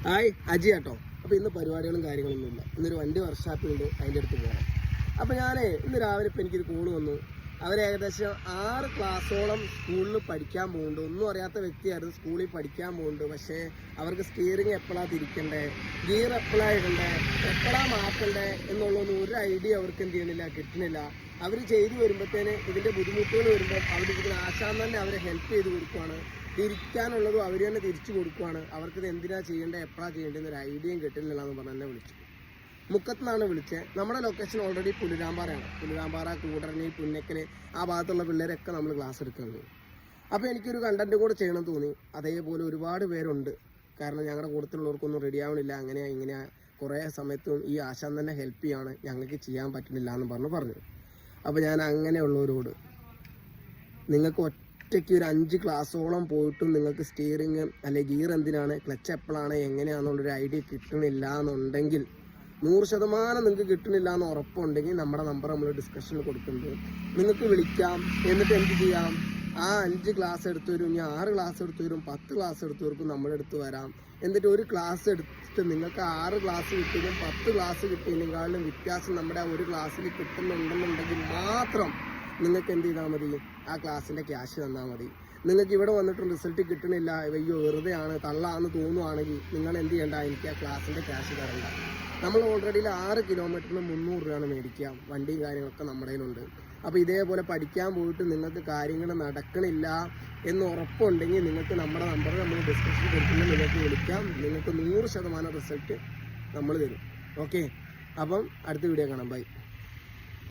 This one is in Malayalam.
ഹായ് അജി കേട്ടോ. അപ്പോൾ ഇന്ന് പരിപാടികളും കാര്യങ്ങളൊന്നുമില്ല. ഇന്നൊരു വണ്ടി വർക്ക്ഷോപ്പിലുണ്ട്, അതിൻ്റെ അടുത്ത് പോകണം. അപ്പോൾ ഇന്ന് രാവിലെ ഇപ്പോൾ എനിക്കൊരു കോള് വന്നു. അവർ ഏകദേശം 6 ക്ലാസ്സോളം സ്കൂളിൽ പഠിക്കാൻ പോകുന്നുണ്ട്. ഒന്നും അറിയാത്ത വ്യക്തിയായിരുന്നു. സ്കൂളിൽ പഠിക്കാൻ പോകുന്നുണ്ട്. പക്ഷേ അവർക്ക് സ്റ്റിയറിങ് എപ്പോഴാണ് തിരിക്കണ്ടേ, ഗിയർ എപ്പോഴാണ് ഇടണ്ടേ, എപ്പോഴാണ് മാറ്റണ്ടേ എന്നുള്ളതൊന്നും ഒരു ഐഡിയ അവർക്ക് എന്ത് ചെയ്യണില്ല, കിട്ടുന്നില്ല. അവർ ചെയ്തു വരുമ്പോഴത്തേന് ഇതിൻ്റെ ബുദ്ധിമുട്ടുകൾ വരുമ്പോൾ അവർ ഇതിന് ആശാൻ തന്നെ അവരെ ഹെൽപ്പ് ചെയ്ത് കൊടുക്കുവാണ്. തിരിക്കാനുള്ളതും അവർ തന്നെ തിരിച്ചു കൊടുക്കുവാണ്. അവർക്കിത് എന്തിനാണ് ചെയ്യേണ്ടത്, എപ്പോഴാണ് ചെയ്യേണ്ടതെന്നൊരു ഐഡിയയും കിട്ടുന്നില്ല എന്ന് പറഞ്ഞ് എന്നെ വിളിച്ചു. മുക്കത്തുനിന്നാണ് വിളിച്ചത്. നമ്മുടെ ലൊക്കേഷൻ ഓൾറെഡി പുലുരാമ്പാറയാണ്. പുലുരാമ്പാറ, കൂടരണി, പുന്നക്കൽ ആ ഭാഗത്തുള്ള പിള്ളേരൊക്കെ നമ്മൾ ക്ലാസ് എടുക്കുന്നുണ്ട്. അപ്പോൾ എനിക്കൊരു കണ്ടന്റ് കൂടെ ചെയ്യണം തോന്നി. അതേപോലെ ഒരുപാട് പേരുണ്ട്. കാരണം ഞങ്ങളുടെ കൂട്ടത്തിലുള്ളവർക്കൊന്നും റെഡി ആവണില്ല, അങ്ങനെയാ ഇങ്ങനെയാ, കുറേ സമയത്തും ഈ ആശാൻ തന്നെ ഹെൽപ്പ് ചെയ്യാണ്, ഞങ്ങൾക്ക് ചെയ്യാൻ പറ്റുന്നില്ല എന്ന് പറഞ്ഞു. അപ്പോൾ ഞാൻ അങ്ങനെയുള്ളവരോട്, നിങ്ങൾക്ക് ഒറ്റയ്ക്ക് ഒരു 5 ക്ലാസ്സോളം പോയിട്ടും നിങ്ങൾക്ക് സ്റ്റിയറിങ് അല്ലെങ്കിൽ ഗിയർ എന്തിനാണ്, ക്ലച്ച് എപ്പോഴാണ്, എങ്ങനെയാണെന്നുള്ളൊരു ഐഡിയ കിട്ടണില്ല എന്നുണ്ടെങ്കിൽ, 100% നിങ്ങൾക്ക് കിട്ടണില്ല എന്ന് ഉറപ്പുണ്ടെങ്കിൽ നമ്മുടെ നമ്പർ നമ്മൾ ഡിസ്കഷനിൽ കൊടുക്കുന്നുണ്ട്. നിങ്ങൾക്ക് വിളിക്കാം. എന്നിട്ട് എന്ത് ചെയ്യാം, ആ 5 ക്ലാസ് എടുത്തു വരും, ഇനി 6 ക്ലാസ് എടുത്തു വരും, 10 ക്ലാസ് എടുത്തു വരും, നമ്മുടെ അടുത്ത് വരാം. എന്നിട്ട് ഒരു ക്ലാസ് എടുത്തിട്ട് നിങ്ങൾക്ക് 6 ക്ലാസ് കിട്ടിയതും 10 ക്ലാസ് കിട്ടിയതിനേക്കാളും വ്യത്യാസം നമ്മുടെ ആ ഒരു ക്ലാസ്സിൽ കിട്ടുന്നുണ്ടെന്നുണ്ടെങ്കിൽ മാത്രം നിങ്ങൾക്ക് എന്ത് ചെയ്താൽ മതി, ആ ക്ലാസ്സിൻ്റെ ക്യാഷ് തന്നാൽ മതി. നിങ്ങൾക്ക് ഇവിടെ വന്നിട്ട് റിസൾട്ട് കിട്ടണില്ല, അയ്യോ വെറുതെയാണ്, തള്ളാന്ന് തോന്നുവാണെങ്കിൽ നിങ്ങൾ എന്ത് ചെയ്യേണ്ട, എനിക്ക് ആ ക്ലാസ്സിൻ്റെ ക്യാഷ് തരണ്ട. നമ്മൾ ഓൾറെഡി 6 കിലോമീറ്ററിന് 300 രൂപയാണ് മേടിക്കാം. വണ്ടിയും കാര്യങ്ങളൊക്കെ നമ്മുടെ കയ്യിലുണ്ട്. അപ്പോൾ ഇതേപോലെ പഠിക്കാൻ പോയിട്ട് നിങ്ങൾക്ക് കാര്യങ്ങൾ നടക്കണില്ല എന്ന് ഉറപ്പുണ്ടെങ്കിൽ നിങ്ങൾക്ക് നമ്മുടെ നമ്പർ നമ്മൾ ഡിസ്കഷൻ കൊടുക്കുമ്പോൾ നിങ്ങൾക്ക് വിളിക്കാം. നിങ്ങൾക്ക് 100% റിസൾട്ട് നമ്മൾ തരും. ഓക്കെ, അപ്പം അടുത്ത വീഡിയോ കാണാം. ബൈ.